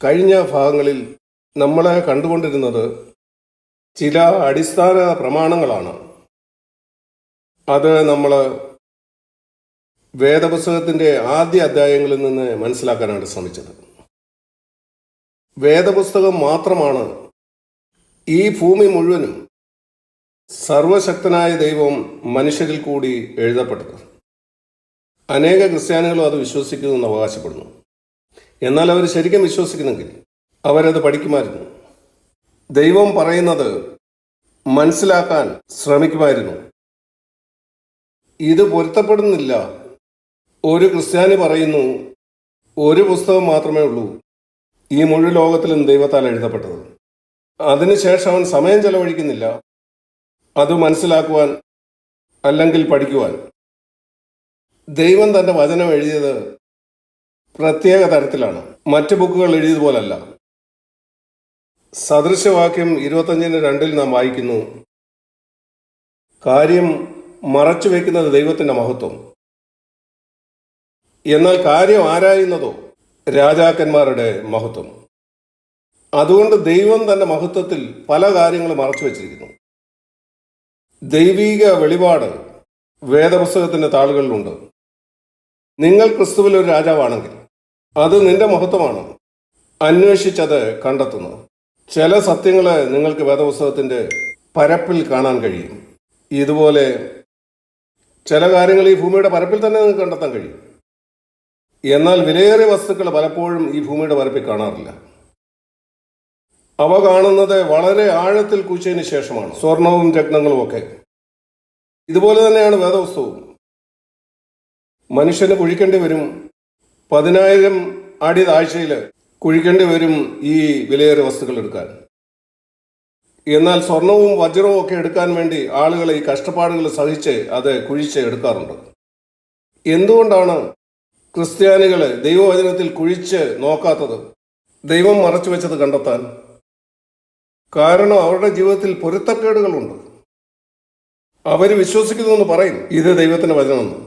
കഴിഞ്ഞ ഭാഗങ്ങളിൽ നമ്മൾ കണ്ടുകൊണ്ടിരുന്നത് ചില അടിസ്ഥാന പ്രമാണങ്ങളാണ്. അത് നമ്മൾ വേദപുസ്തകത്തിൻ്റെ ആദ്യ അധ്യായങ്ങളിൽ നിന്ന് മനസ്സിലാക്കാനാണ് ശ്രമിച്ചത്. വേദപുസ്തകം മാത്രമാണ് ഈ ഭൂമി മുഴുവനും സർവശക്തനായ ദൈവം മനുഷ്യരിൽ കൂടി എഴുതപ്പെട്ടത്. അനേക ക്രിസ്ത്യാനികളും അത് വിശ്വസിക്കുമെന്ന് അവകാശപ്പെടുന്നു. എന്നാൽ അവർ ശരിക്കും വിശ്വസിക്കുന്നെങ്കിൽ അവരത് പഠിക്കുമായിരുന്നു. ദൈവം പറയുന്നത് മനസ്സിലാക്കാൻ ശ്രമിക്കുമായിരുന്നു. ഇത് പൊരുത്തപ്പെടുന്നില്ല. ഒരു ക്രിസ്ത്യാനി പറയുന്നു ഒരു പുസ്തകം മാത്രമേ ഉള്ളൂ ഈ മുഴു ലോകത്തിലും ദൈവത്താൽ എഴുതപ്പെട്ടത്. അതിനുശേഷം അവൻ സമയം ചെലവഴിക്കുന്നില്ല അത് മനസ്സിലാക്കുവാൻ അല്ലെങ്കിൽ പഠിക്കുവാൻ. ദൈവം തൻ്റെ വചനം എഴുതിയത് പ്രത്യേക തരത്തിലാണ്, മറ്റ് ബുക്കുകൾ എഴുതിയതുപോലല്ല. സദൃശവാക്യം 25:2 നാം വായിക്കുന്നു, കാര്യം മറച്ചു വയ്ക്കുന്നത് ദൈവത്തിൻ്റെ മഹത്വം, എന്നാൽ കാര്യം ആരായുന്നതോ രാജാക്കന്മാരുടെ മഹത്വം. അതുകൊണ്ട് ദൈവം തന്റെ മഹത്വത്തിൽ പല കാര്യങ്ങളും മറച്ചു വച്ചിരിക്കുന്നു. ദൈവീക വെളിപാട് വേദപുസ്തകത്തിന്റെ താളുകളിലുണ്ട്. നിങ്ങൾ ക്രിസ്തുവിൽ ഒരു രാജാവാണെങ്കിൽ അത് നിന്റെ മഹത്വമാണ്. അന്വേഷിച്ചത് കണ്ടെത്തുന്നു. ചില സത്യങ്ങൾ നിങ്ങൾക്ക് വേദപുസ്തകത്തിന്റെ പരപ്പിൽ കാണാൻ കഴിയും. ഇതുപോലെ ചില കാര്യങ്ങൾ ഈ ഭൂമിയുടെ പരപ്പിൽ തന്നെ നിങ്ങൾക്ക് കണ്ടെത്താൻ കഴിയും. എന്നാൽ വിലയേറിയ വസ്തുക്കൾ പലപ്പോഴും ഈ ഭൂമിയുടെ പരപ്പിൽ കാണാറില്ല. അവ കാണുന്നത് വളരെ ആഴത്തിൽ കുഴിച്ചതിന് ശേഷമാണ്. സ്വർണവും രത്നങ്ങളും ഒക്കെ. ഇതുപോലെ തന്നെയാണ് വേദപുസ്തകവും. മനുഷ്യന് കുഴിക്കേണ്ടി വരും. 10,000 അടി താഴ്ചയിൽ കുഴിക്കേണ്ടി വരും ഈ വിലയേറിയ വസ്തുക്കൾ എടുക്കാൻ. എന്നാൽ സ്വർണവും വജ്രവും ഒക്കെ എടുക്കാൻ വേണ്ടി ആളുകൾ ഈ കഷ്ടപ്പാടുകൾ സഹിച്ച് അത് കുഴിച്ച് എടുക്കാറുണ്ട്. എന്തുകൊണ്ടാണ് ക്രിസ്ത്യാനികൾ ദൈവവചനത്തിൽ കുഴിച്ച് നോക്കാത്തത്? ദൈവം മറച്ചു വെച്ചത് കണ്ടെത്താൻ. കാരണം അവരുടെ ജീവിതത്തിൽ പൊരുത്തക്കേടുകളുണ്ട്. അവർ വിശ്വസിക്കുന്നുവെന്ന് പറയും ഇത് ദൈവത്തിന്റെ വചനമെന്ന്,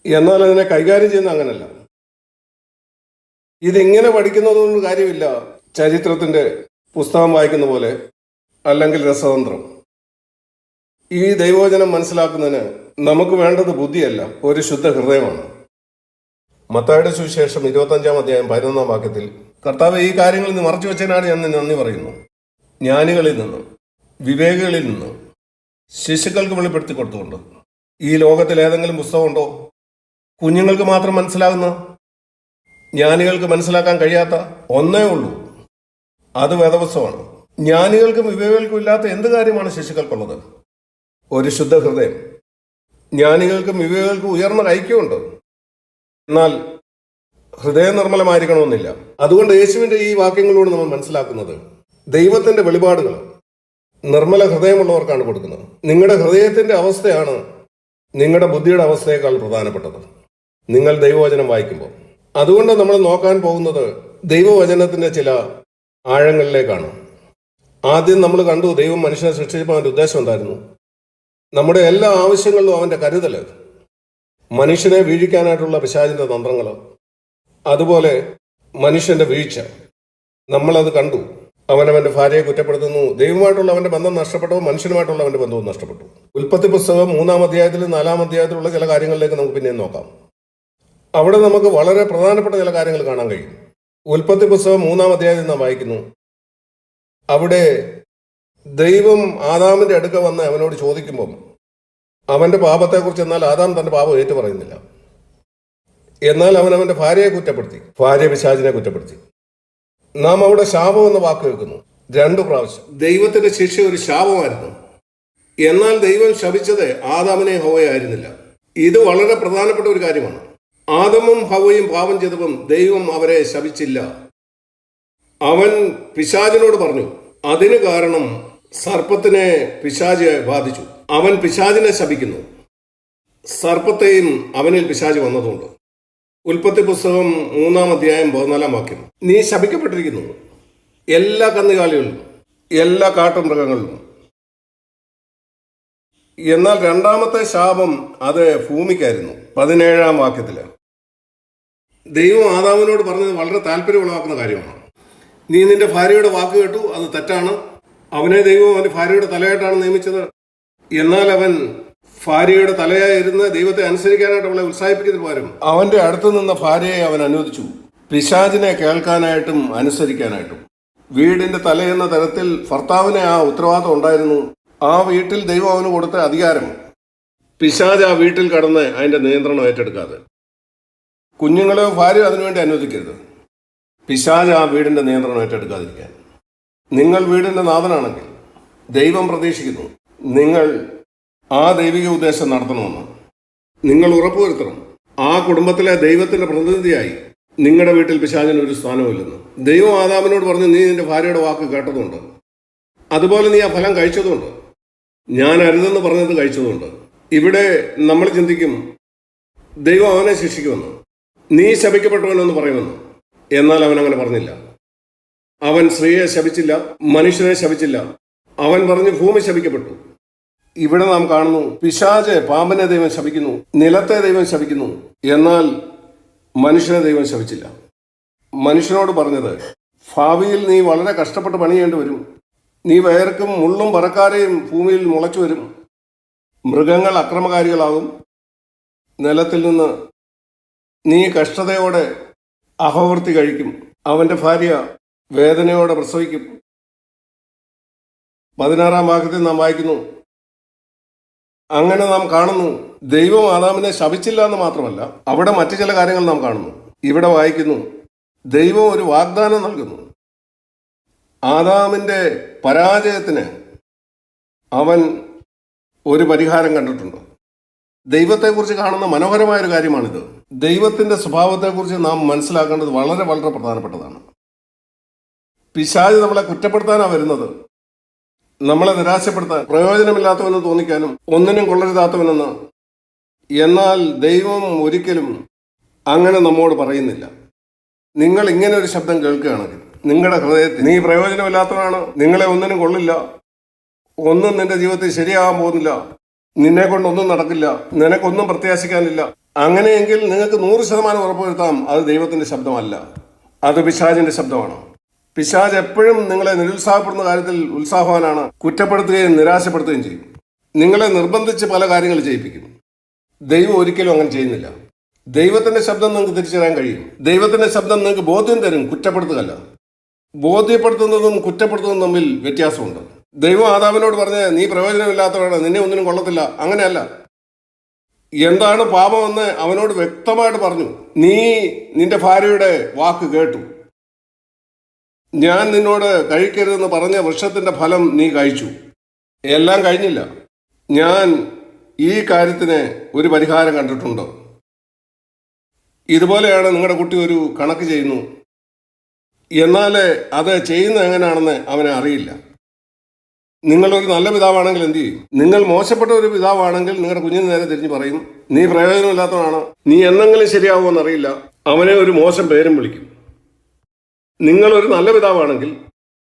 എന്നാൽ അതിനെ കൈകാര്യം ചെയ്യുന്ന അങ്ങനല്ല. ഇതിങ്ങനെ പഠിക്കുന്നതൊന്നും കാര്യമില്ല. ചരിത്രത്തിന്റെ പുസ്തകം വായിക്കുന്ന പോലെ, അല്ലെങ്കിൽ രസതന്ത്രം. ഈ ദൈവവചനം മനസ്സിലാക്കുന്നതിന് നമുക്ക് വേണ്ടത് ബുദ്ധിയല്ല, ഒരു ശുദ്ധ ഹൃദയമാണ്. മത്തായിയുടെ സുവിശേഷം 25:11 കർത്താവ് ഈ കാര്യങ്ങളിൽ നിന്ന് മറച്ചു വെച്ചതിനാണ് ഞാൻ നന്ദി പറയുന്നു. ജ്ഞാനികളിൽ നിന്നും വിവേകികളിൽ നിന്നും ശിശുക്കൾക്ക് വെളിപ്പെടുത്തി കൊടുത്തുകൊണ്ട്. ഈ ലോകത്തിൽ ഏതെങ്കിലും പുസ്തകമുണ്ടോ കുഞ്ഞുങ്ങൾക്ക് മാത്രം മനസ്സിലാകുന്ന, ജ്ഞാനികൾക്ക് മനസ്സിലാക്കാൻ കഴിയാത്ത? ഒന്നേ ഉള്ളൂ, അത് വേദപുസ്തകമാണ്. ജ്ഞാനികൾക്കും വിവേകികൾക്കും ഇല്ലാത്ത എന്ത് കാര്യമാണ് ശിശുക്കൾക്കുള്ളത്? ഒരു ശുദ്ധ ഹൃദയം. ജ്ഞാനികൾക്കും വിവേകികൾക്കും ഉയർന്ന ഐക്യമുണ്ട്, എന്നാൽ ഹൃദയം നിർമ്മലമായിരിക്കണമെന്നില്ല. അതുകൊണ്ട് യേശുവിന്റെ ഈ വാക്യങ്ങളോട് നമ്മൾ മനസ്സിലാക്കുന്നത് ദൈവത്തിന്റെ വെളിപാടുകൾ നിർമ്മല ഹൃദയമുള്ളവർക്കാണ് കൊടുക്കുന്നത്. നിങ്ങളുടെ ഹൃദയത്തിന്റെ അവസ്ഥയാണ് നിങ്ങളുടെ ബുദ്ധിയുടെ അവസ്ഥയേക്കാൾ പ്രധാനപ്പെട്ടത് നിങ്ങൾ ദൈവവചനം വായിക്കുമ്പോൾ. അതുകൊണ്ട് നമ്മൾ നോക്കാൻ പോകുന്നത് ദൈവവചനത്തിന്റെ ചില ആഴങ്ങളിലേക്കാണ്. ആദ്യം നമ്മൾ കണ്ടു ദൈവം മനുഷ്യനെ സൃഷ്ടിച്ചപ്പോൾ അവന്റെ ഉദ്ദേശം എന്തായിരുന്നു. നമ്മുടെ എല്ലാ ആവശ്യങ്ങളിലും അവന്റെ കരുതല്, മനുഷ്യനെ വീഴിക്കാനായിട്ടുള്ള പിശാചിന്റെ തന്ത്രങ്ങൾ, അതുപോലെ മനുഷ്യന്റെ വീഴ്ച നമ്മളത് കണ്ടു. അവനവന്റെ ഭാര്യയെ കുറ്റപ്പെടുത്തുന്നു. ദൈവമായിട്ടുള്ള അവന്റെ ബന്ധം നഷ്ടപ്പെട്ടപ്പോൾ മനുഷ്യനുമായിട്ടുള്ള അവന്റെ ബന്ധവും നഷ്ടപ്പെട്ടു. ഉൽപ്പത്തി പുസ്തകം 3-ാം 4-ാം അധ്യായത്തിലുള്ള ചില കാര്യങ്ങളിലേക്ക് നമുക്ക് പിന്നെയും നോക്കാം. അവിടെ നമുക്ക് വളരെ പ്രധാനപ്പെട്ട ചില കാര്യങ്ങൾ കാണാൻ കഴിയും. ഉൽപ്പത്തി പുസ്തകം 3-ാം അധ്യായത്തിൽ നാം വായിക്കുന്നു, അവിടെ ദൈവം ആദാമിന്റെ അടുക്ക വന്ന് അവനോട് ചോദിക്കുമ്പം അവന്റെ പാപത്തെക്കുറിച്ച്, എന്നാൽ ആദാം തന്റെ പാപം ഏറ്റു പറയുന്നില്ല. എന്നാൽ അവൻ അവന്റെ ഭാര്യയെ കുറ്റപ്പെടുത്തി, ഭാര്യ പിശാചിനെ കുറ്റപ്പെടുത്തി. നാം അവിടെ ശാപം എന്ന വാക്ക് കേൾക്കുന്നു 2 പ്രാവശ്യം. ദൈവത്തിന്റെ ശിക്ഷ ഒരു ശാപമായിരുന്നു. എന്നാൽ ദൈവം ശപിച്ചത് ആദാമിനെ ഹവ്വയായിരുന്നില്ല. ഇത് വളരെ പ്രധാനപ്പെട്ട ഒരു കാര്യമാണ്. ആദമും ഹവ്വയും പാപം ചെയ്തപ്പം ദൈവം അവരെ ശപിച്ചില്ല. അവൻ പിശാചിനോട് പറഞ്ഞു. അതിന് കാരണം സർപ്പത്തിനെ പിശാച് ബാധിച്ചു. അവൻ പിശാചിനെ ശപിക്കുന്നു, സർപ്പത്തെയും അവനിൽ പിശാച് വന്നതുകൊണ്ട്. ഉൽപ്പത്തി പുസ്തകം 3-ാം അധ്യായം 14 നീ ശപിക്കപ്പെട്ടിരിക്കുന്നു എല്ലാ കന്നുകാലികളിലും എല്ലാ കാട്ടുമൃഗങ്ങളിലും. എന്നാൽ 2ാമത്തെ ശാപം അത് ഭൂമിക്കായിരുന്നു. 17-ാം ദൈവം ആദാമിനോട് പറഞ്ഞത് വളരെ താല്പര്യമുളവാക്കുന്ന കാര്യമാണ്. നീ നിന്റെ ഭാര്യയുടെ വാക്ക് കേട്ടു, അത് തെറ്റാണ്. അവനെ ദൈവം അവന്റെ ഭാര്യയുടെ തലയായിട്ടാണ് നിയമിച്ചത്. എന്നാൽ അവൻ ഭാര്യയുടെ തലയായിരുന്ന് ദൈവത്തെ അനുസരിക്കാനായിട്ട് അവളെ ഉത്സാഹിപ്പിക്കുന്നതിന് പകരം അവന്റെ അടുത്ത് നിന്ന ഭാര്യയെ അവൻ അനുവദിച്ചു, പിശാചിനെ കേൾക്കാനായിട്ടും അനുസരിക്കാനായിട്ടും. വീടിന്റെ തലയെന്ന തരത്തിൽ ഭർത്താവിന് ആ ഉത്തരവാദിത്വം ഉണ്ടായിരുന്നു. ആ വീട്ടിൽ ദൈവം അവന് കൊടുത്ത അധികാരം. പിശാച് ആ വീട്ടിൽ കടന്ന് അതിന്റെ നിയന്ത്രണം ഏറ്റെടുക്കാതെ. കുഞ്ഞുങ്ങളെയോ ഭാര്യയോ അതിനുവേണ്ടി അനുവദിക്കരുത്. പിശാച് ആ വീടിന്റെ നിയന്ത്രണം ഏറ്റെടുക്കാതിരിക്കാൻ. നിങ്ങൾ വീടിന്റെ നാഥനാണെങ്കിൽ ദൈവം പ്രതീക്ഷിക്കുന്നു നിങ്ങൾ ആ ദൈവിക ഉദ്ദേശം നടത്തണമെന്ന്. നിങ്ങൾ ഉറപ്പുവരുത്തണം ആ കുടുംബത്തിലെ ദൈവത്തിന്റെ പ്രതിനിധിയായി നിങ്ങളുടെ വീട്ടിൽ പിശാചിന് ഒരു സ്ഥാനമില്ലെന്ന്. ദൈവം ആദാമിനോട് പറഞ്ഞു, നീ നിന്റെ ഭാര്യയുടെ വാക്ക് കേട്ടതുകൊണ്ട്, അതുപോലെ നീ ആ ഫലം കഴിച്ചതുകൊണ്ട്, ഞാൻ അരുതെന്ന് പറഞ്ഞത് കഴിച്ചതുകൊണ്ട്. ഇവിടെ നമ്മൾ ചിന്തിക്കും ദൈവം അവനെ ശിക്ഷിക്കുമെന്ന്, നീ ശപിക്കപ്പെട്ടവനെന്ന് പറയുമെന്ന്. എന്നാൽ അവൻ അങ്ങനെ പറഞ്ഞില്ല. അവൻ സ്ത്രീയെ ശപിച്ചില്ല, മനുഷ്യനെ ശപിച്ചില്ല. അവൻ പറഞ്ഞു ഭൂമി ശപിക്കപ്പെട്ടു. ഇവിടെ നാം കാണുന്നു പിശാച് പാമ്പിനെ ദൈവം ശപിക്കുന്നു, നിലത്തെ ദൈവം ശപിക്കുന്നു, എന്നാൽ മനുഷ്യനെ ദൈവം ശപിച്ചില്ല. മനുഷ്യനോട് പറഞ്ഞത്, ഭാവിയിൽ നീ വളരെ കഷ്ടപ്പെട്ട് പണിയേണ്ടി വരും. നീ വേർക്കും മുള്ളും പറക്കാരെയും ഭൂമിയിൽ മുളച്ചു വരും. മൃഗങ്ങൾ അക്രമകാരികളാകും. നിലത്തിൽ നിന്ന് നീ കഷ്ടതയോടെ അഹോവൃത്തി കഴിക്കും. അവന്റെ ഭാര്യ വേദനയോടെ പ്രസവിക്കും. 16-ാം വാക്യത്തിൽ നാം വായിക്കുന്നു, അങ്ങനെ നാം കാണുന്നു ദൈവം ആദാമിനെ ശപിച്ചില്ല എന്ന് മാത്രമല്ല, അവിടെ മറ്റു ചില കാര്യങ്ങൾ നാം കാണുന്നു. ഇവിടെ വായിക്കുന്നു ദൈവം ഒരു വാഗ്ദാനം നൽകുന്നു. ആദാമിന്റെ പരാജയത്തിന് അവൻ ഒരു പരിഹാരം കണ്ടിട്ടുണ്ട്. ദൈവത്തെക്കുറിച്ച് കാണുന്ന മനോഹരമായൊരു കാര്യമാണിത്. ദൈവത്തിന്റെ സ്വഭാവത്തെക്കുറിച്ച് നാം മനസ്സിലാക്കേണ്ടത് വളരെ വളരെ പ്രധാനപ്പെട്ടതാണ്. പിശാച് നമ്മളെ കുറ്റപ്പെടുത്താനാണ് വരുന്നത്, നമ്മളെ നിരാശപ്പെടുത്താൻ, പ്രയോജനമില്ലാത്തവനെന്ന് തോന്നിക്കാനും, ഒന്നിനും കൊള്ളരുതാത്തവനെന്ന്. എന്നാൽ ദൈവം ഒരിക്കലും അങ്ങനെ നമ്മോട് പറയുന്നില്ല. നിങ്ങൾ ഇങ്ങനെ ഒരു ശബ്ദം കേൾക്കുകയാണെങ്കിൽ നിങ്ങളുടെ ഹൃദയത്തിൽ, നീ പ്രയോജനമില്ലാത്തവനാണ്, നിങ്ങളെ ഒന്നിനും കൊള്ളില്ല, ഒന്നും നിന്റെ ജീവിതത്തിൽ ശരിയാകാൻ പോകുന്നില്ല, നിന്നെ കൊണ്ടൊന്നും നടക്കില്ല, നിനക്കൊന്നും പ്രത്യാശിക്കാനില്ല, അങ്ങനെയെങ്കിൽ നിങ്ങൾക്ക് 100% ഉറപ്പുവരുത്താം അത് ദൈവത്തിന്റെ ശബ്ദമല്ല, അത് പിശാചിന്റെ ശബ്ദമാണ്. പിശാച് എപ്പോഴും നിങ്ങളെ നിരുത്സാഹപ്പെടുന്ന കാര്യത്തിൽ ഉത്സാഹവാനാണ്. കുറ്റപ്പെടുത്തുകയും നിരാശപ്പെടുത്തുകയും ചെയ്യും. നിങ്ങളെ നിർബന്ധിച്ച് പല കാര്യങ്ങൾ ചെയ്യിപ്പിക്കും. ദൈവം ഒരിക്കലും അങ്ങനെ ചെയ്യുന്നില്ല. ദൈവത്തിന്റെ ശബ്ദം നിങ്ങൾക്ക് തിരിച്ചറിയാൻ കഴിയും. ദൈവത്തിന്റെ ശബ്ദം നിങ്ങൾക്ക് ബോധ്യം തരും, കുറ്റപ്പെടുത്തുകയല്ല. ബോധ്യപ്പെടുത്തുന്നതും കുറ്റപ്പെടുത്തുന്നതും തമ്മിൽ വ്യത്യാസമുണ്ട്. ദൈവം ആദാമിനോട് പറഞ്ഞ് നീ പ്രയോജനമില്ലാത്തവരാണ്, നിന്നെ ഒന്നിനും കൊള്ളത്തില്ല, അങ്ങനെയല്ല. എന്താണ് പാപമെന്ന് അവനോട് വ്യക്തമായിട്ട് പറഞ്ഞു. നീ നിന്റെ ഭാര്യയുടെ വാക്ക് കേട്ടു, ഞാൻ നിന്നോട് കഴിക്കരുതെന്ന് പറഞ്ഞ വൃക്ഷത്തിന്റെ ഫലം നീ കഴിച്ചു. എല്ലാം കഴിഞ്ഞില്ല. ഞാൻ ഈ കാര്യത്തിന് ഒരു പരിഹാരം കണ്ടിട്ടുണ്ട്. ഇതുപോലെയാണ് നിങ്ങളുടെ കുട്ടി ഒരു കണക്ക് ചെയ്യുന്നു, എന്നാൽ അത് ചെയ്യുന്നത് എങ്ങനെയാണെന്ന് അവനെ അറിയില്ല. നിങ്ങളൊരു നല്ല പിതാവാണെങ്കിൽ എന്ത് ചെയ്യും? നിങ്ങൾ മോശപ്പെട്ട ഒരു പിതാവാണെങ്കിൽ നിങ്ങളുടെ കുഞ്ഞിന് നേരെ തിരിഞ്ഞ് പറയും, നീ പ്രയോജനമില്ലാത്തവനാണ്, നീ എന്നെങ്കിലും ശരിയാവുമെന്ന് അറിയില്ല, അവനെ ഒരു മോശം പേരും വിളിക്കും. നിങ്ങളൊരു നല്ല പിതാവാണെങ്കിൽ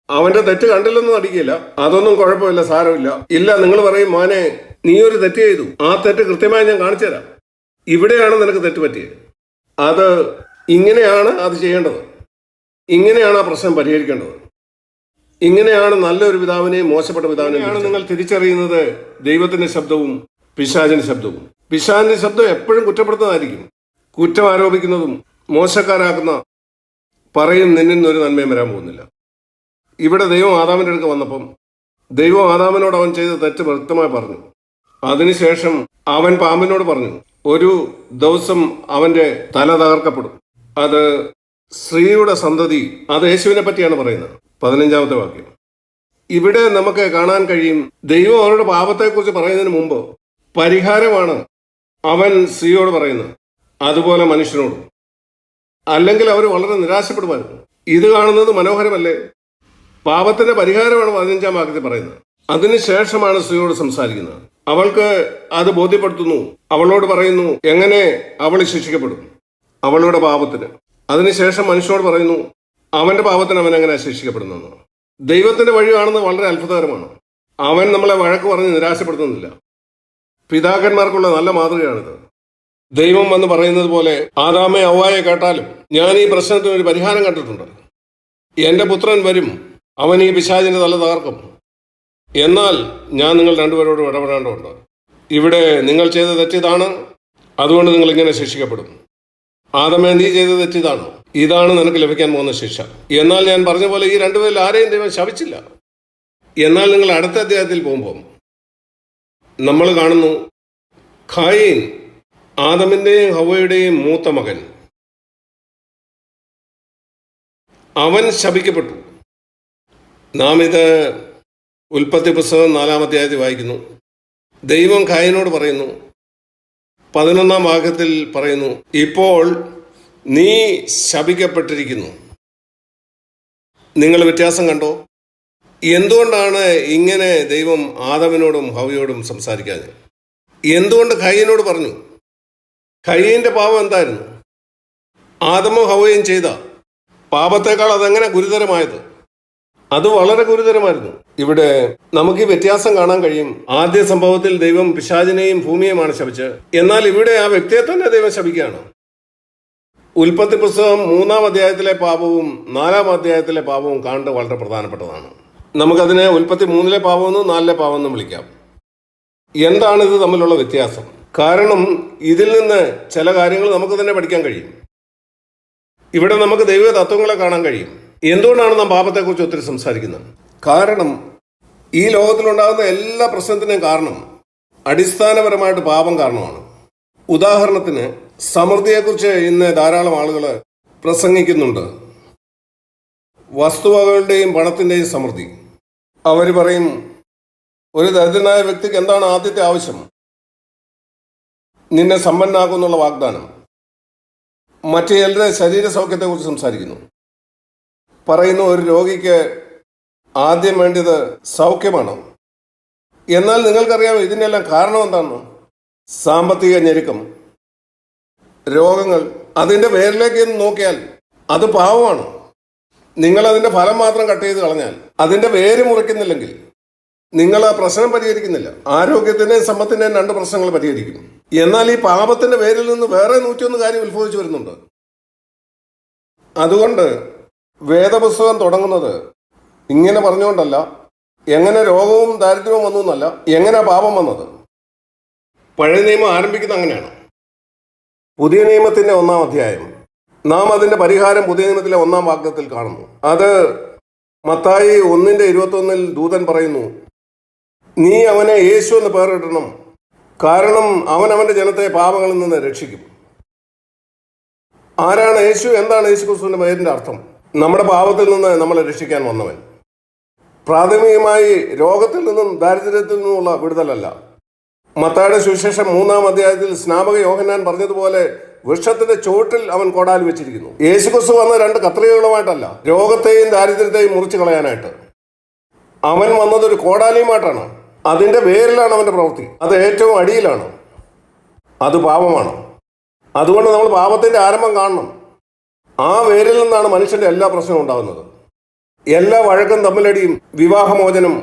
അവന്റെ തെറ്റ് കണ്ടില്ലെന്ന് നടിക്കില്ല, അതൊന്നും കുഴപ്പമില്ല, സാരമില്ല. ഇല്ല, നിങ്ങൾ പറയും, മോനെ നീ ഒരു തെറ്റ് ചെയ്തു, ആ തെറ്റ് കൃത്യമായി ഞാൻ കാണിച്ചു തരാം, ഇവിടെയാണ് നിനക്ക് തെറ്റ് പറ്റിയത്, അത് ഇങ്ങനെയാണ് അത് ചെയ്യേണ്ടത്, ഇങ്ങനെയാണ് ആ പ്രശ്നം പരിഹരിക്കേണ്ടത്. ഇങ്ങനെയാണ് നല്ലൊരു പിതാവിനെയും മോശപ്പെട്ട പിതാവിനെയാണ് നിങ്ങൾ തിരിച്ചറിയുന്നത്. ദൈവത്തിന്റെ ശബ്ദവും പിശാചിന്റെ ശബ്ദവും. പിശാചിന്റെ ശബ്ദം എപ്പോഴും കുറ്റപ്പെടുത്തുന്നതായിരിക്കും, കുറ്റം ആരോപിക്കുന്നതും മോശക്കാരാക്കുന്ന, പറയും നിന്നിൽ നിന്നൊരു നന്മയും വരാൻ പോകുന്നില്ല. ഇവിടെ ദൈവം ആദാമിന്റെ അടുക്ക് വന്നപ്പം ദൈവം ആദാമിനോട് അവൻ ചെയ്ത തെറ്റ് വ്യക്തമായി പറഞ്ഞു. അതിനുശേഷം അവൻ പാമ്പിനോട് പറഞ്ഞു, ഒരു ദിവസം അവന്റെ തല തകർക്കപ്പെടും, അത് സ്ത്രീയുടെ സന്തതി, അത് യേശുവിനെ പറ്റിയാണ് പറയുന്നത്. 15-ാമത്തെ വാക്യം. ഇവിടെ നമുക്ക് കാണാൻ കഴിയും ദൈവം അവരുടെ പാപത്തെക്കുറിച്ച് പറയുന്നതിന് മുമ്പ് പരിഹാരമാണ് അവൻ സ്ത്രീയോട് പറയുന്നത്, അതുപോലെ മനുഷ്യനോടും. അല്ലെങ്കിൽ അവർ വളരെ നിരാശപ്പെടുമായിരുന്നു. ഇത് കാണുന്നത് മനോഹരമല്ലേ? പാപത്തിന്റെ പരിഹാരമാണ് 15-ാം വാക്യത്തിൽ പറയുന്നത്. അതിനുശേഷമാണ് സ്ത്രീയോട് സംസാരിക്കുന്നത്. അവൾക്ക് അത് ബോധ്യപ്പെടുത്തുന്നു. അവളോട് പറയുന്നു എങ്ങനെ അവൾ ശിക്ഷിക്കപ്പെടും, അവളുടെ പാപത്തിന്. അതിനുശേഷം മനുഷ്യനോട് പറയുന്നു അവന്റെ പാപത്തിന് അവൻ എങ്ങനെ ശിക്ഷിക്കപ്പെടുന്നെന്ന്. ദൈവത്തിന്റെ വഴി കാണുന്നത് വളരെ അത്ഭുതകരമാണ്. അവൻ നമ്മളെ വഴക്ക് പറഞ്ഞ് നിരാശപ്പെടുത്തുന്നില്ല. പിതാക്കന്മാർക്കുള്ള നല്ല മാതൃകയാണിത്. ദൈവം വന്ന് പറയുന്നത് പോലെ, ആദാമെ ഹവ്വായെ കേട്ടാലും ഞാൻ ഈ പ്രശ്നത്തിന് ഒരു പരിഹാരം കണ്ടിട്ടുണ്ട്. എൻ്റെ പുത്രൻ വരും, അവൻ ഈ പിശാചിന്റെ തല തകർക്കും. എന്നാൽ ഞാൻ നിങ്ങൾ രണ്ടുപേരോടും ഇടപെടേണ്ടതുണ്ട്. ഇവിടെ നിങ്ങൾ ചെയ്ത തെറ്റിതാണ്, അതുകൊണ്ട് നിങ്ങൾ ഇങ്ങനെ ശിക്ഷിക്കപ്പെടും. ആദമേ, നീ ചെയ്ത തെറ്റിതാണ്, ഇതാണ് നിനക്ക് ലഭിക്കാൻ പോകുന്ന ശിക്ഷ. എന്നാൽ ഞാൻ പറഞ്ഞ പോലെ ഈ രണ്ടുപേരിൽ ആരെയും ദൈവം ശപിച്ചില്ല. എന്നാൽ നിങ്ങൾ അടുത്ത അധ്യായത്തിൽ പോകുമ്പോൾ നമ്മൾ കാണുന്നു, ഖായീൻ ആദമിന്റെയും ഹവ്വയുടെയും മൂത്ത മകൻ, അവൻ ശപിക്കപ്പെട്ടു. നാം ഇത് ഉൽപ്പത്തി പുസ്തകം 4-ാം അധ്യായത്തിൽ വായിക്കുന്നു. ദൈവം ഖായീനോട് പറയുന്നു, 11-ാം വാക്യത്തിൽ പറയുന്നു, ഇപ്പോൾ നീ ശപിക്കപ്പെട്ടിരിക്കുന്നു. നിങ്ങൾ വ്യത്യാസം കണ്ടോ? എന്തുകൊണ്ടാണ് ഇങ്ങനെ ദൈവം ആദമിനോടും ഹവ്വയോടും സംസാരിക്കാഞ്ഞത്? എന്തുകൊണ്ട് ഖായീനോട് പറഞ്ഞു? ഖായീന്റെ പാപം എന്തായിരുന്നു? ആദമും ഹവ്വയും ചെയ്ത പാപത്തേക്കാൾ അതെങ്ങനെ ഗുരുതരമായത്? അത് വളരെ ഗുരുതരമായിരുന്നു. ഇവിടെ നമുക്ക് ഈ വ്യത്യാസം കാണാൻ കഴിയും. ആദ്യ സംഭവത്തിൽ ദൈവം പിശാചിനെയും ഭൂമിയെയുമാണ് ശപിച്ചത്. എന്നാൽ ഇവിടെ ആ വ്യക്തിയെ തന്നെ ദൈവം ശപിക്കുകയാണ്. ഉൽപ്പത്തി പുസ്തകം 3-ാം അധ്യായത്തിലെ പാപവും 4-ാം അധ്യായത്തിലെ പാപവും കാണേണ്ടത് വളരെ പ്രധാനപ്പെട്ടതാണ്. നമുക്കതിനെ ഉൽപ്പത്തി 3-ലെ പാപമെന്നും 4-ലെ പാപമെന്നും വിളിക്കാം. എന്താണ് ഇത് തമ്മിലുള്ള വ്യത്യാസം? കാരണം ഇതിൽ നിന്ന് ചില കാര്യങ്ങൾ നമുക്ക് തന്നെ പഠിക്കാൻ കഴിയും. ഇവിടെ നമുക്ക് ദൈവ തത്വങ്ങളെ കാണാൻ കഴിയും. എന്തുകൊണ്ടാണ് നാം പാപത്തെക്കുറിച്ച് ഒത്തിരി സംസാരിക്കുന്നത്? കാരണം ഈ ലോകത്തിലുണ്ടാകുന്ന എല്ലാ പ്രശ്നത്തിനും കാരണം അടിസ്ഥാനപരമായിട്ട് പാപം കാരണമാണ്. ഉദാഹരണത്തിന്, സമൃദ്ധിയെക്കുറിച്ച് ഇന്ന് ധാരാളം ആളുകൾ പ്രസംഗിക്കുന്നുണ്ട്. വസ്തുവകകളുടെയും പണത്തിൻ്റെയും സമൃദ്ധി. അവർ പറയും, ഒരു ദരിദ്രനായ വ്യക്തിക്ക് എന്താണ് ആദ്യത്തെ ആവശ്യം? നിന്നെ സമ്പന്നനാക്കുന്നുള്ള വാഗ്ദാനം. മറ്റു ചിലരുടെ ശരീര സൗഖ്യത്തെക്കുറിച്ച് സംസാരിക്കുന്നു. പറയുന്നു, ഒരു രോഗിക്ക് ആദ്യം വേണ്ടത് സൗഖ്യമാണ്. എന്നാൽ നിങ്ങൾക്കറിയാമോ ഇതിനെല്ലാം കാരണം എന്താണ്? സാമ്പത്തിക ഞെരുക്കം, രോഗങ്ങൾ. അതിൻ്റെ പേരിലേക്ക് നോക്കിയാൽ അത് പാവമാണ്. നിങ്ങൾ അതിൻ്റെ ഫലം മാത്രം കട്ട് ചെയ്ത് കളഞ്ഞാൽ, അതിൻ്റെ വേര് മുറിക്കുന്നില്ലെങ്കിൽ നിങ്ങൾ ആ പ്രശ്നം പരിഹരിക്കുന്നില്ല. ആരോഗ്യത്തിൻ്റെയും സമ്പത്തിൻ്റെയും 2 പ്രശ്നങ്ങൾ പരിഹരിക്കും. എന്നാൽ ഈ പാപത്തിന്റെ പേരിൽ നിന്ന് വേറെ 101 കാര്യം ഉത്ഭവിച്ചു വരുന്നുണ്ട്. അതുകൊണ്ട് വേദപുസ്തകം തുടങ്ങുന്നത് ഇങ്ങനെ പറഞ്ഞുകൊണ്ടല്ല, എങ്ങനെ രോഗവും ദാരിദ്ര്യവും വന്നു എന്നല്ല, എങ്ങനെ പാപം വന്നത്. പഴയ നിയമം ആരംഭിക്കുന്നത് അങ്ങനെയാണ്. പുതിയ നിയമത്തിന്റെ 1-ാം അധ്യായം, നാം അതിന്റെ പരിഹാരം പുതിയ നിയമത്തിലെ 1-ാം വാക്യത്തിൽ കാണുന്നു. അത് മത്തായി 1:21 ദൂതൻ പറയുന്നു, നീ അവനെ യേശു എന്ന് പേരിടണം, കാരണം അവൻ അവന്റെ ജനത്തെ പാപങ്ങളിൽ നിന്ന് രക്ഷിക്കും. ആരാണ് യേശു? എന്താണ് യേശു ക്രിസ്തുവിന്റെ പേരിന്റെ അർത്ഥം? നമ്മുടെ പാപത്തിൽ നിന്ന് നമ്മളെ രക്ഷിക്കാൻ വന്നവൻ. പ്രാഥമികമായി രോഗത്തിൽ നിന്നും ദാരിദ്ര്യത്തിൽ നിന്നുമുള്ള വിടുതലല്ല. മത്തായിയുടെ സുവിശേഷം 3-ാം അധ്യായത്തിൽ സ്നാപക യോഹന്നാൻ പറഞ്ഞതുപോലെ വൃക്ഷത്തിന്റെ ചോട്ടിൽ അവൻ കോടാലി വെച്ചിരിക്കുന്നു. യേശു ക്രിസ്തു വന്ന 2 കത്രികകളുമായിട്ടല്ല, രോഗത്തെയും ദാരിദ്ര്യത്തെയും മുറിച്ചു കളയാനായിട്ട്. അവൻ വന്നതൊരു കോടാലിയുമായിട്ടാണ്. അതിന്റെ പേരിലാണ് അവന്റെ പ്രവൃത്തി. അത് ഏറ്റവും അടിയിലാണ്. അത് പാപമാണ്. അതുകൊണ്ട് നമ്മൾ പാപത്തിന്റെ ആരംഭം കാണണം. ആ വേരിൽ നിന്നാണ് മനുഷ്യന്റെ എല്ലാ പ്രശ്നവും ഉണ്ടാകുന്നത്. എല്ലാ വഴക്കും തമ്മിലടിയും, വിവാഹമോചനം,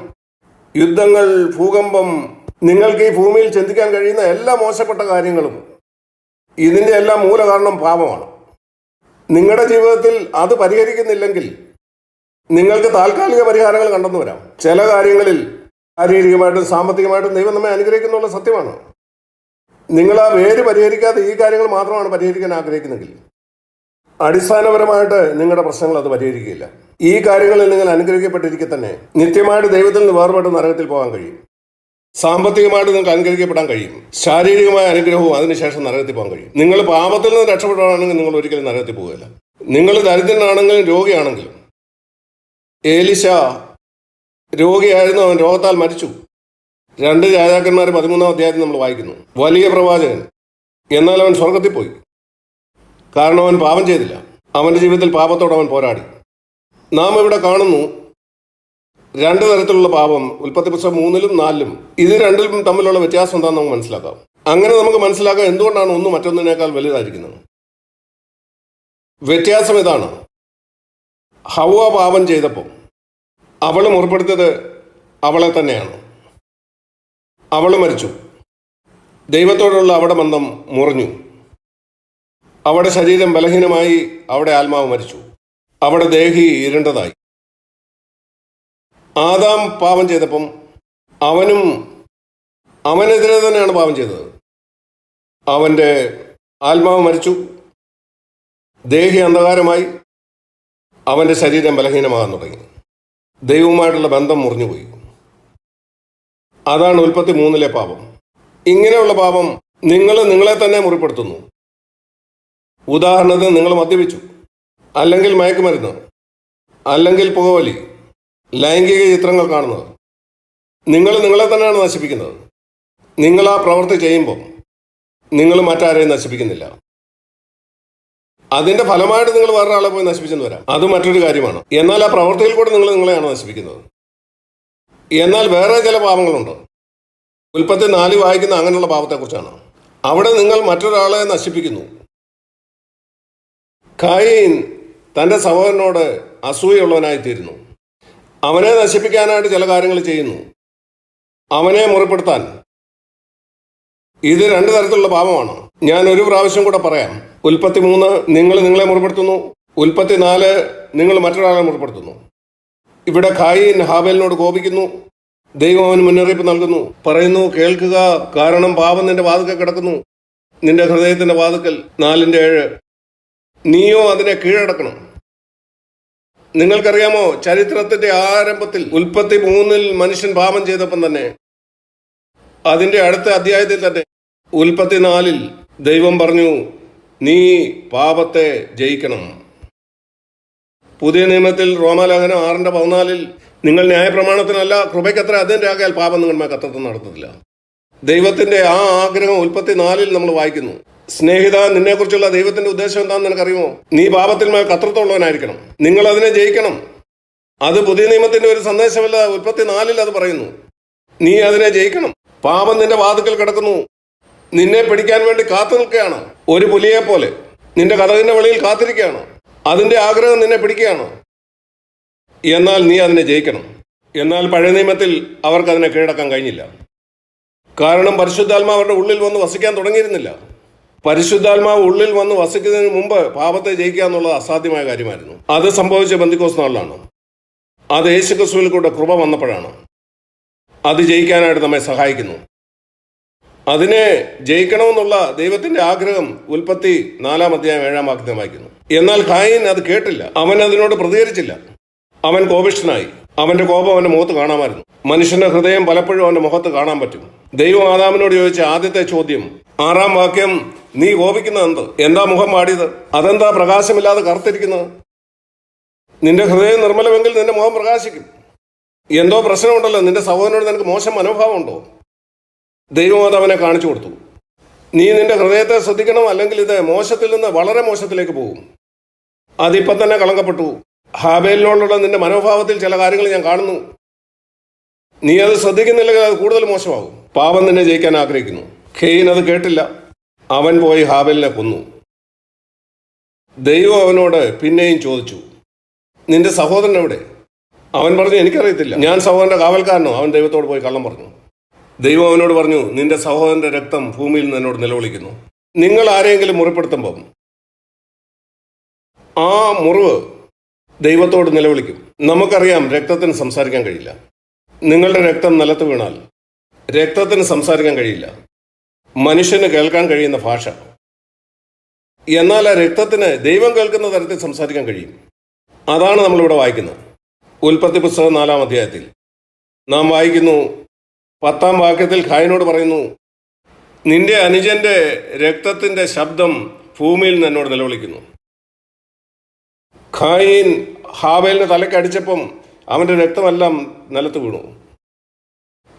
യുദ്ധങ്ങൾ, ഭൂകമ്പം, നിങ്ങൾക്ക് ഈ ഭൂമിയിൽ ചിന്തിക്കാൻ കഴിയുന്ന എല്ലാ മോശപ്പെട്ട കാര്യങ്ങളും, ഇതിന്റെ എല്ലാം മൂലകാരണം പാപമാണ്. നിങ്ങളുടെ ജീവിതത്തിൽ അത് പരിഹരിക്കുന്നില്ലെങ്കിൽ നിങ്ങൾക്ക് താൽക്കാലിക പരിഹാരങ്ങൾ കണ്ടെന്നു വരാം. ചില കാര്യങ്ങളിൽ ശാരീരികമായിട്ടും സാമ്പത്തികമായിട്ടും ദൈവം നമ്മെ അനുഗ്രഹിക്കുന്നുള്ള സത്യമാണ്. നിങ്ങൾ ആ വേര് പരിഹരിക്കാതെ ഈ കാര്യങ്ങൾ മാത്രമാണ് പരിഹരിക്കാൻ ആഗ്രഹിക്കുന്നെങ്കിൽ അടിസ്ഥാനപരമായിട്ട് നിങ്ങളുടെ പ്രശ്നങ്ങൾ അത് പരിഹരിക്കുകയില്ല. ഈ കാര്യങ്ങളിൽ നിങ്ങൾ അനുഗ്രഹിക്കപ്പെട്ടിരിക്കെ തന്നെ നിത്യമായിട്ട് ദൈവത്തിൽ നിന്ന് വേർപെട്ട് നരകത്തിൽ പോകാൻ കഴിയും. സാമ്പത്തികമായിട്ട് നിങ്ങൾക്ക് അനുഗ്രഹിക്കപ്പെടാൻ കഴിയും. ശാരീരികമായ അനുഗ്രഹവും അതിനുശേഷം നരകത്തിൽ പോകാൻ കഴിയും. നിങ്ങൾ പാപത്തിൽ നിന്ന് രക്ഷപ്പെടുകയാണെങ്കിൽ നിങ്ങൾ ഒരിക്കലും നരകത്തിൽ പോകുകയില്ല. നിങ്ങൾ ദരിദ്രനാണെങ്കിലും രോഗിയാണെങ്കിലും. ഏലിശ രോഗിയായിരുന്നു, അവൻ രോഗത്താൽ മരിച്ചു. 2 രാജാക്കന്മാർ 13-ാം അധ്യായത്തിൽ നമ്മൾ വായിക്കുന്നു. വലിയ പ്രവാചകൻ, എന്നാൽ അവൻ സ്വർഗത്തിൽ പോയി. കാരണം അവൻ പാപം ചെയ്തില്ല. അവന്റെ ജീവിതത്തിൽ പാപത്തോട് അവൻ പോരാടി. നാം ഇവിടെ കാണുന്നു 2 തരത്തിലുള്ള പാപം, ഉൽപ്പത്തി പുസ്തകം 3-ലും 4-ലും. ഇത് രണ്ടിലും തമ്മിലുള്ള വ്യത്യാസം എന്താണെന്ന് നമുക്ക് മനസ്സിലാക്കാം. അങ്ങനെ നമുക്ക് മനസ്സിലാക്കാം എന്തുകൊണ്ടാണ് ഒന്ന് മറ്റൊന്നിനേക്കാൾ വലുതായിരിക്കുന്നത്. വ്യത്യാസം ഇതാണ്. ഹവ്വ പാപം ചെയ്തപ്പോൾ അവൾ മുറിപ്പെടുത്തിയത് അവളെ തന്നെയാണ്. അവൾ മരിച്ചു. ദൈവത്തോടുള്ള അവളുടെ ബന്ധം മുറിഞ്ഞു. അവളുടെ ശരീരം ബലഹീനമായി, അവളുടെ ആത്മാവ് മരിച്ചു. അവിടെ ദേഹി ഇരുണ്ടതായി. ആദാം പാപം ചെയ്തപ്പം അവനെതിരെ തന്നെയാണ് പാപം ചെയ്തത്. അവൻ്റെ ആത്മാവ് മരിച്ചു, ദേഹി അന്ധകാരമായി, അവൻ്റെ ശരീരം ബലഹീനമാകാൻ തുടങ്ങി, ദൈവവുമായിട്ടുള്ള ബന്ധം മുറിഞ്ഞുപോയി. അതാണ് ഉൽപ്പത്തി 3 പാപം. ഇങ്ങനെയുള്ള പാപം നിങ്ങളെ തന്നെ മുറിപ്പെടുത്തുന്നു. ഉദാഹരണത്തിന്, നിങ്ങൾ മദ്യപിച്ചു, അല്ലെങ്കിൽ മയക്കുമരുന്ന്, അല്ലെങ്കിൽ പുകവലി, ലൈംഗിക ചിത്രങ്ങൾ കാണുന്നത്. നിങ്ങളെ തന്നെയാണ് നശിപ്പിക്കുന്നത്. നിങ്ങൾ ആ പ്രവൃത്തി ചെയ്യുമ്പോൾ നിങ്ങൾ മറ്റാരെയും നശിപ്പിക്കുന്നില്ല. അതിന്റെ ഫലമായിട്ട് നിങ്ങൾ വേറൊരാളെ പോയി നശിപ്പിച്ചെന്ന് വരാം, അത് മറ്റൊരു കാര്യമാണ്. എന്നാൽ ആ പ്രവൃത്തിയിൽ കൂടെ നിങ്ങളെയാണ് നശിപ്പിക്കുന്നത്. എന്നാൽ വേറെ ചില പാപങ്ങളുണ്ട്. ഉൽപ്പത്തി 4 വായിക്കുന്ന അങ്ങനെയുള്ള പാപത്തെക്കുറിച്ചാണ്. അവിടെ നിങ്ങൾ മറ്റൊരാളെ നശിപ്പിക്കുന്നു. കായീൻ തൻ്റെ സഹോദരനോട് അസൂയുള്ളവനായിത്തീരുന്നു. അവനെ നശിപ്പിക്കാനായിട്ട് ചില കാര്യങ്ങൾ ചെയ്യുന്നു, അവനെ മുറിപ്പെടുത്താൻ. ഇത് 2 തരത്തിലുള്ള പാപമാണ്. ഞാൻ ഒരു പ്രാവശ്യം കൂടെ പറയാം. ഉൽപ്പത്തി 3 നിങ്ങൾ നിങ്ങളെ മുറിപ്പെടുത്തുന്നു. ഉൽപ്പത്തി 4 നിങ്ങൾ മറ്റൊരാളെ മുറിപ്പെടുത്തുന്നു. ഇവിടെ കായീൻ ഹാബേലിനോട് കോപിക്കുന്നു. ദൈവം അവന് മുന്നറിയിപ്പ് നൽകുന്നു, പറയുന്നു, കേൾക്കുക, കാരണം പാപം നിന്റെ വാതുക്കൽ കിടക്കുന്നു, നിന്റെ ഹൃദയത്തിന്റെ വാതുക്കൽ. 4:7 നീയോ അതിനെ കീഴടക്കണം. നിങ്ങൾക്കറിയാമോ, ചരിത്രത്തിന്റെ ആരംഭത്തിൽ ഉൽപ്പത്തി 3 മനുഷ്യൻ പാപം ചെയ്തപ്പം തന്നെ, അതിന്റെ അടുത്ത അധ്യായത്തിൽ തന്നെ ഉൽപ്പത്തി 4 ദൈവം പറഞ്ഞു, നീ പാപത്തെ ജയിക്കണം. പുതിയ നിയമത്തിൽ റോമാലേഖനം 6:14 നിങ്ങൾ ന്യായപ്രമാണത്തിനല്ല കൃപയ്ക്കത്ര അതിൻ്റെ ആകയാൽ പാപം നിങ്ങളുടെ കർത്തൃത്വം നടത്തുന്നില്ല. ദൈവത്തിന്റെ ആ ആഗ്രഹം ഉൽപ്പത്തി 4 നമ്മൾ വായിക്കുന്നു. സ്നേഹിത, നിന്നെക്കുറിച്ചുള്ള ദൈവത്തിന്റെ ഉദ്ദേശം എന്താണെന്ന് നിനക്കറിയുമോ? നീ പാപത്തിൽ കർത്തൃത്വമുള്ളവനായിരിക്കണം, നിങ്ങൾ അതിനെ ജയിക്കണം. അത് പുതിയ നിയമത്തിന്റെ ഒരു സന്ദേശമല്ല, ഉൽപ്പത്തി 4 അത് പറയുന്നു. നീ അതിനെ ജയിക്കണം. പാപം നിന്റെ വാതുക്കൽ കിടക്കുന്നു, നിന്നെ പിടിക്കാൻ വേണ്ടി കാത്തു നിൽക്കുകയാണ്. ഒരു പുലിയെ പോലെ നിന്റെ കതകിന്റെ വെളിയിൽ കാത്തിരിക്കുകയാണ്. അതിന്റെ ആഗ്രഹം നിന്നെ പിടിക്കുകയാണ്. എന്നാൽ നീ അതിനെ ജയിക്കണം. എന്നാൽ പഴയ നിയമത്തിൽ അവർക്ക് അതിനെ കീഴടക്കാൻ കഴിഞ്ഞില്ല. കാരണം പരിശുദ്ധാത്മാവ് അവരുടെ ഉള്ളിൽ വന്ന് വസിക്കാൻ തുടങ്ങിയിരുന്നില്ല. പരിശുദ്ധാത്മാവ് ഉള്ളിൽ വന്ന് വസിക്കുന്നതിന് മുമ്പ് പാപത്തെ ജയിക്കുക എന്നുള്ളത് അസാധ്യമായ കാര്യമായിരുന്നു. അത് സംഭവിച്ച പെന്തിക്കോസ്ത് നാളിലാണ്. അത് യേശുക്രിസ്തുവിൽ കൂടെ കൃപ വന്നപ്പോഴാണ്. അത് ജയിക്കാനായിട്ട് നമ്മെ സഹായിക്കുന്നു. അതിനെ ജയിക്കണമെന്നുള്ള ദൈവത്തിന്റെ ആഗ്രഹം ഉൽപ്പത്തി 4:7 വായിക്കുന്നു. എന്നാൽ കായീൻ അത് കേട്ടില്ല. അവൻ അതിനോട് പ്രതികരിച്ചില്ല. അവൻ കോപിഷ്ഠനായി. അവന്റെ കോപം അവന്റെ മുഖത്ത് കാണാമായിരുന്നു. മനുഷ്യന്റെ ഹൃദയം പലപ്പോഴും അവന്റെ മുഖത്ത് കാണാൻ പറ്റും. ദൈവം ആദാമിനോട് ചോദിച്ച ആദ്യത്തെ ചോദ്യം, 6-ാം വാക്യം, നീ കോപിക്കുന്നത് എന്ത്? എന്താ മുഖം വാടിയത്? അതെന്താ പ്രകാശമില്ലാതെ കറുത്തിരിക്കുന്നത്? നിന്റെ ഹൃദയം നിർമ്മലമെങ്കിൽ നിന്റെ മുഖം പ്രകാശിക്കും. എന്തോ പ്രശ്നമുണ്ടല്ലോ, നിന്റെ സഹോദരനോട് നിനക്ക് മോശം മനോഭാവം ഉണ്ടോ? ദൈവം അത് അവനെ കാണിച്ചു കൊടുത്തു. നീ നിന്റെ ഹൃദയത്തെ ശ്രദ്ധിക്കണം, അല്ലെങ്കിൽ ഇത് മോശത്തിൽ നിന്ന് വളരെ മോശത്തിലേക്ക് പോകും. അതിപ്പം തന്നെ കളങ്കപ്പെട്ടു. ഹാബേലിനോടുള്ള നിന്റെ മനോഭാവത്തിൽ ചില കാര്യങ്ങൾ ഞാൻ കാണുന്നു. നീ അത് ശ്രദ്ധിക്കുന്നില്ലെങ്കിൽ അത് കൂടുതൽ മോശമാകും. പാപം നിന്നെ ജയിക്കാൻ ആഗ്രഹിക്കുന്നു. ഖെയ്ൻ അത് കേട്ടില്ല. അവൻ പോയി ഹാബേലിനെ കൊന്നു. ദൈവം അവനോട് പിന്നെയും ചോദിച്ചു, നിന്റെ സഹോദരൻ എവിടെ? അവൻ പറഞ്ഞു, എനിക്കറിയത്തില്ല, ഞാൻ സഹോദരന്റെ കാവൽക്കാരനോ? അവൻ ദൈവത്തോട് പോയി കള്ളം പറഞ്ഞു. ദൈവം അവനോട് പറഞ്ഞു, നിന്റെ സഹോദരന്റെ രക്തം ഭൂമിയിൽ നിന്ന് എന്നോട് നിലവിളിക്കുന്നു. നിങ്ങൾ ആരെങ്കിലും മുറിപ്പെടുത്തുമ്പം ആ മുറിവ് ദൈവത്തോട് നിലവിളിക്കും. നമുക്കറിയാം, രക്തത്തിന് സംസാരിക്കാൻ കഴിയില്ല. നിങ്ങളുടെ രക്തം നിലത്ത് വീണാൽ രക്തത്തിന് സംസാരിക്കാൻ കഴിയില്ല. മനുഷ്യന് കേൾക്കാൻ കഴിയുന്ന ഭാഷ. എന്നാൽ ആ രക്തത്തിന് ദൈവം കേൾക്കുന്ന തരത്തിൽ സംസാരിക്കാൻ കഴിയും. അതാണ് നമ്മളിവിടെ വായിക്കുന്നത്. ഉൽപ്പത്തി പുസ്തകം 4-ാം അധ്യായത്തിൽ നാം വായിക്കുന്നു, 10-ാം വാക്യത്തിൽ ഖായീനോട് പറയുന്നു, നിന്റെ അനുജന്റെ രക്തത്തിന്റെ ശബ്ദം ഭൂമിയിൽ നിന്ന് എന്നോട് നിലവിളിക്കുന്നു. ഖായീൻ ഹാബേലിന് തലക്കടിച്ചപ്പം അവന്റെ രക്തമെല്ലാം നിലത്ത് വീണു.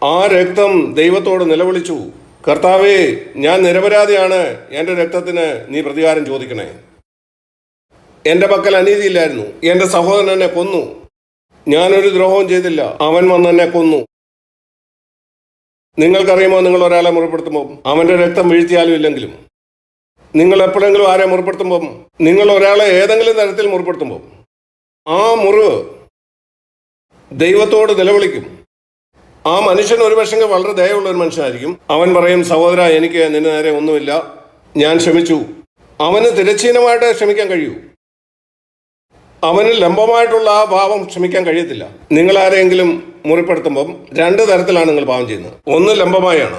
ആ രക്തം ദൈവത്തോട് നിലവിളിച്ചു, കർത്താവേ, ഞാൻ നിരപരാധിയാണ്, എൻ്റെ രക്തത്തിന് നീ പ്രതികാരം ചോദിക്കണേ. എൻ്റെ പക്കൽ അനീതിയില്ലായിരുന്നു. എൻ്റെ സഹോദരൻ എന്നെ കൊന്നു. ഞാനൊരു ദ്രോഹവും ചെയ്തില്ല. അവൻ വന്ന് എന്നെ കൊന്നു. നിങ്ങൾക്കറിയുമോ, നിങ്ങൾ ഒരാളെ മുറിപ്പെടുത്തുമ്പോൾ അവന്റെ രക്തം വീഴ്ത്തിയാലും ഇല്ലെങ്കിലും, നിങ്ങൾ എപ്പോഴെങ്കിലും ആരെ മുറിപ്പെടുത്തുമ്പം, നിങ്ങൾ ഒരാളെ ഏതെങ്കിലും തരത്തിൽ മുറിപ്പെടുത്തുമ്പോൾ ആ മുറിവ് ദൈവത്തോട് നിലവിളിക്കും. ആ മനുഷ്യൻ ഒരു പക്ഷേ വളരെ ദയവുള്ള ഒരു മനുഷ്യനായിരിക്കും. അവൻ പറയും, സഹോദര, എനിക്ക് നിന്റെ നേരെ ഒന്നുമില്ല, ഞാൻ ക്ഷമിച്ചു. അവന് തിരശ്ചീനമായിട്ട് ക്ഷമിക്കാൻ കഴിയൂ. അവന് ലംബമായിട്ടുള്ള ആ പാപം ക്ഷമിക്കാൻ കഴിയത്തില്ല. നിങ്ങൾ ആരെങ്കിലും മുറിപ്പെടുത്തുമ്പം രണ്ട് തരത്തിലാണ് നിങ്ങൾ പാപം ചെയ്യുന്നത്. ഒന്ന് ലംബമായാണ്,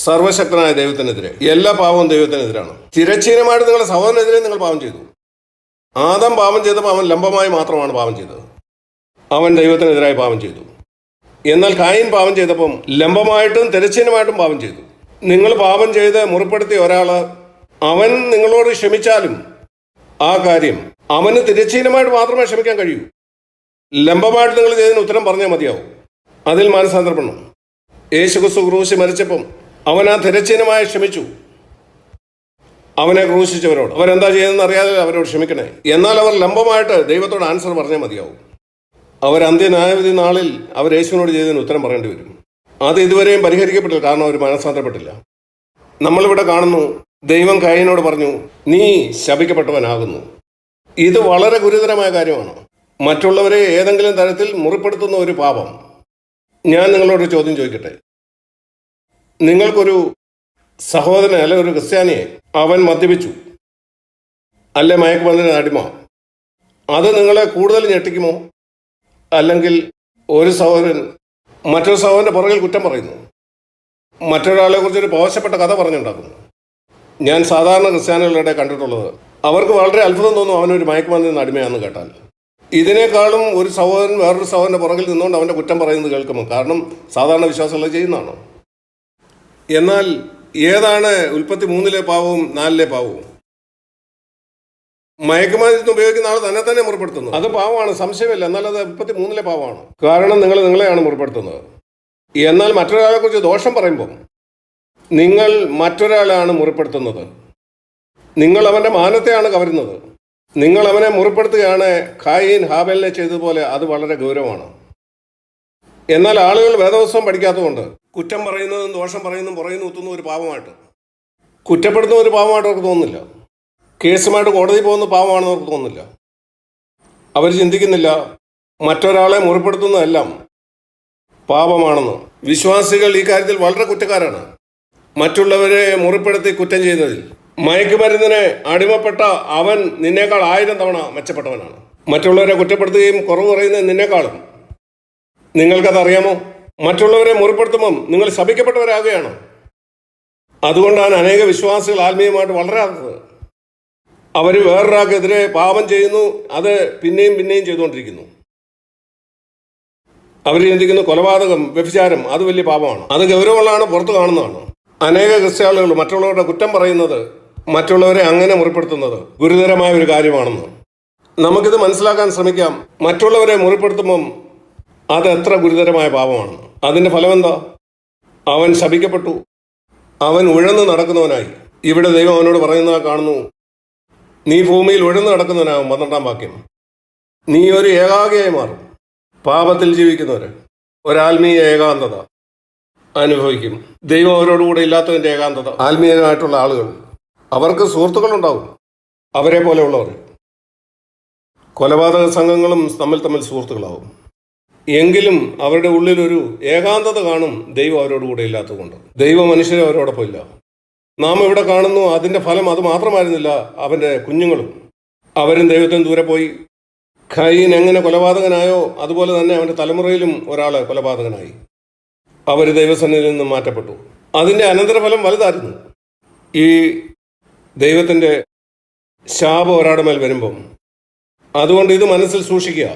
സർവശക്തനായ ദൈവത്തിനെതിരെ. എല്ലാ പാപവും ദൈവത്തിനെതിരാണ്. തിരശ്ചീനമായിട്ട് നിങ്ങളുടെ സഹോദരനെതിരെ നിങ്ങൾ പാപം ചെയ്തു. ആദം പാപം ചെയ്തപ്പോൾ അവൻ ലംബമായി മാത്രമാണ് പാപം ചെയ്തത്. അവൻ ദൈവത്തിനെതിരായി പാപം ചെയ്തു. എന്നാൽ കായീൻ പാപം ചെയ്തപ്പം ലംബമായിട്ടും തിരശ്ചീനമായിട്ടും പാപം ചെയ്തു. നിങ്ങൾ പാപം ചെയ്ത് മുറിപ്പെടുത്തിയ ഒരാൾ അവൻ നിങ്ങളോട് ക്ഷമിച്ചാലും ആ കാര്യം അവന് തിരശ്ചീനമായിട്ട് മാത്രമേ ക്ഷമിക്കാൻ കഴിയൂ. ലംബമായിട്ട് നിങ്ങൾ ചെയ്തതിന് ഉത്തരം പറഞ്ഞാൽ മതിയാവും. അതിൽ മാനസാന്തരപ്പെടണം. യേശുക്രിസ്തു ക്രൂശിൽ മരിച്ചപ്പം അവൻ ആ തിരശ്ചീനമായി ക്ഷമിച്ചു. അവനെ ക്രൂശിച്ചവരോട് അവരെന്താ ചെയ്യുന്നതെന്ന് അറിയാതെ അവരോട് ക്ഷമിക്കണേ. എന്നാൽ അവർ ലംബമായിട്ട് ദൈവത്തോട് ആൻസർ പറഞ്ഞാൽ മതിയാവും. അവർ അന്ത്യന്യായവിധി നാളിൽ അവർ യേശുവിനോട് ചെയ്തതിന് ഉത്തരം പറയേണ്ടി വരും. അത് ഇതുവരെയും പരിഹരിക്കപ്പെട്ടില്ല, കാരണം അവർ മനസ്സാന്തരപ്പെട്ടില്ല. നമ്മളിവിടെ കാണുന്നു, ദൈവം കായീനോട് പറഞ്ഞു, നീ ശപിക്കപ്പെട്ടവനാകുന്നു. ഇത് വളരെ ഗുരുതരമായ കാര്യമാണ്. മറ്റുള്ളവരെ ഏതെങ്കിലും തരത്തിൽ മുറിപ്പെടുത്തുന്ന ഒരു പാപം. ഞാൻ നിങ്ങളോട് ചോദ്യം ചോദിക്കട്ടെ. നിങ്ങൾക്കൊരു സഹോദരനെ അല്ലെ ഒരു ക്രിസ്ത്യാനിയെ അവൻ മദ്യപിച്ചു, അല്ലെ മയക്കുമരുന്നിന് അടിമ, അത് നിങ്ങളെ കൂടുതൽ ഞെട്ടിക്കുമോ? അല്ലെങ്കിൽ ഒരു സഹോദരൻ മറ്റൊരു സഹോദരൻ്റെ പുറകിൽ കുറ്റം പറയുന്നു, മറ്റൊരാളെ കുറിച്ചൊരു മോശപ്പെട്ട കഥ പറഞ്ഞുണ്ടാക്കുന്നു. ഞാൻ സാധാരണ ക്രിസ്ത്യാനികളുടെ കണ്ടിട്ടുള്ളത്, അവർക്ക് വളരെ അത്ഭുതം തോന്നും അവനൊരു മയക്കുമരുന്നിന് അടിമയാണെന്ന് കേട്ടാൽ. ഇതിനേക്കാളും ഒരു സഹോദരൻ വേറൊരു സഹോദരൻ്റെ പുറകിൽ നിന്നുകൊണ്ട് അവൻ്റെ കുറ്റം പറയുന്നത് കേൾക്കുമ്പോൾ, കാരണം സാധാരണ വിശ്വാസങ്ങൾ ചെയ്യുന്നതാണ്. എന്നാൽ ഏതാണ് ഉൽപ്പത്തി 3-ലെ പാവവും 4-ലെ പാവവും? മയക്കുമരുന്ന് ഉപയോഗിക്കുന്ന ആൾ തന്നെ മുറിപ്പെടുത്തുന്നു. അത് പാവമാണ്, സംശയമില്ല. എന്നാൽ അത് ഉൽപ്പത്തി 3-ലെ പാവമാണ്. കാരണം നിങ്ങളെയാണ് മുറിപ്പെടുത്തുന്നത്. എന്നാൽ മറ്റൊരാളെ കുറിച്ച് ദോഷം പറയുമ്പോൾ നിങ്ങൾ മറ്റൊരാളാണ് മുറിപ്പെടുത്തുന്നത്. നിങ്ങൾ അവൻ്റെ മാനത്തെയാണ് കവരുന്നത്. നിങ്ങൾ അവനെ മുറിപ്പെടുത്തുകയാണ്. കായീൻ ഹാബേലിനെ ചെയ്തതുപോലെ. അത് വളരെ ഗൗരവമാണ്. എന്നാൽ ആളുകൾ വേദപുസ്തകം പഠിക്കാത്തതുകൊണ്ട് കുറ്റം പറയുന്നതും ദോഷം പറയുന്നതും പുറയുന്നു കുത്തുന്ന ഒരു പാവമായിട്ട്, കുറ്റപ്പെടുത്തുന്ന ഒരു പാവമായിട്ട് അവർക്ക് തോന്നുന്നില്ല. കേസുമായിട്ട് കോടതി പോകുന്ന പാവമാണെന്ന് അവർക്ക് തോന്നുന്നില്ല. അവർ ചിന്തിക്കുന്നില്ല മറ്റൊരാളെ മുറിപ്പെടുത്തുന്നതെല്ലാം പാപമാണെന്ന്. വിശ്വാസികൾ ഈ കാര്യത്തിൽ വളരെ കുറ്റക്കാരാണ്. മറ്റുള്ളവരെ മുറിപ്പെടുത്തി കുറ്റം ചെയ്യുന്നതിൽ. മയക്കുമരുന്നിന് അടിമപ്പെട്ട അവൻ നിന്നേക്കാൾ 1000 തവണ മെച്ചപ്പെട്ടവനാണ്. മറ്റുള്ളവരെ കുറ്റപ്പെടുത്തുകയും കുറവ് പറയുന്നത് നിന്നേക്കാളും. നിങ്ങൾക്കതറിയാമോ? മറ്റുള്ളവരെ മുറിപ്പെടുത്തുമ്പം നിങ്ങൾ ശപിക്കപ്പെട്ടവരാകുകയാണ്. അതുകൊണ്ടാണ് അനേക വിശ്വാസികൾ ആത്മീയമായിട്ട് വളരാത്തത്. അവർ വേറൊരാൾക്കെതിരെ പാപം ചെയ്യുന്നു, അത് പിന്നെയും ചെയ്തുകൊണ്ടിരിക്കുന്നു. അവർ ചിന്തിക്കുന്നു കൊലപാതകം, വ്യഭിചാരം അത് വലിയ പാപമാണ്, അത് ഗൗരവമുള്ളതാണ്, പുറത്ത് കാണുന്നതാണ്. അനേക ക്രിസ്ത്യാനികൾ മറ്റുള്ളവരുടെ കുറ്റം പറയുന്നത്, മറ്റുള്ളവരെ അങ്ങനെ മുറിപ്പെടുത്തുന്നത് ഗുരുതരമായ ഒരു കാര്യമാണെന്ന്. നമുക്കിത് മനസ്സിലാക്കാൻ ശ്രമിക്കാം. മറ്റുള്ളവരെ മുറിപ്പെടുത്തുമ്പം അത് എത്ര ഗുരുതരമായ പാപമാണെന്ന്. അതിൻ്റെ ഫലമെന്താ? അവൻ ശപിക്കപ്പെട്ടു, അവൻ ഉഴന്നു നടക്കുന്നവനായി. ഇവിടെ ദൈവം അവനോട് പറയുന്നത് കാണുന്നു, നീ ഭൂമിയിൽ ഉഴന്നു നടക്കുന്നവനാകും. 12-ാം വാക്യം. നീ ഒരു ഏകാഗിയായി മാറും. പാപത്തിൽ ജീവിക്കുന്നവർ ഒരാത്മീയ ഏകാന്തത അനുഭവിക്കും. ദൈവം അവരോടുകൂടെ ഇല്ലാത്തതിൻ്റെ ഏകാന്തത. ആത്മീയമായിട്ടുള്ള ആളുകൾ, അവർക്ക് സുഹൃത്തുക്കളുണ്ടാവും, അവരെ പോലെയുള്ളവർ. കൊലപാതക സംഘങ്ങളും തമ്മിൽ സുഹൃത്തുക്കളാവും. എങ്കിലും അവരുടെ ഉള്ളിലൊരു ഏകാന്തത കാണും, ദൈവം അവരോടുകൂടെ ഇല്ലാത്തതുകൊണ്ട്. ദൈവ മനുഷ്യരെ അവരോടൊപ്പം ഇല്ല. നാം ഇവിടെ കാണുന്നു, അതിൻ്റെ ഫലം അത് മാത്രമായിരുന്നില്ല. അവൻ്റെ കുഞ്ഞുങ്ങളും അവരും ദൈവത്തിന് ദൂരെ പോയി. ഖായീൻ എങ്ങനെ കൊലപാതകനായോ അതുപോലെ തന്നെ അവൻ്റെ തലമുറയിലും ഒരാൾ കൊലപാതകനായി. അവർ ദൈവസന്നിധിയിൽ നിന്നും മാറ്റപ്പെട്ടു. അതിൻ്റെ അനന്തരഫലം വലുതായിരുന്നു. ഈ ദൈവത്തിൻ്റെ ശാപം ഒരാളുടെ മേൽ വരുമ്പം, അതുകൊണ്ട് ഇത് മനസ്സിൽ സൂക്ഷിക്കുക.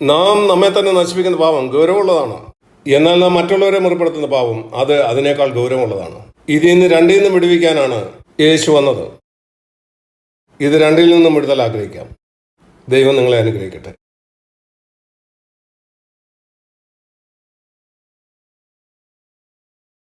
നാം നമ്മെ തന്നെ നശിപ്പിക്കുന്ന പാപം ഗൗരവമുള്ളതാണ്. എന്നാൽ നാം മറ്റുള്ളവരെ മുറിപ്പെടുത്തുന്ന പാപം അത് അതിനേക്കാൾ ഗൗരവമുള്ളതാണ്. ഇതിൽ നിന്ന് രണ്ടിൽ നിന്നും വിടുവിക്കാനാണ് യേശു വന്നത്. ഇത് രണ്ടിൽ നിന്നും വിടുതൽ ആഗ്രഹിക്കാം. ദൈവം നിങ്ങളെ അനുഗ്രഹിക്കട്ടെ.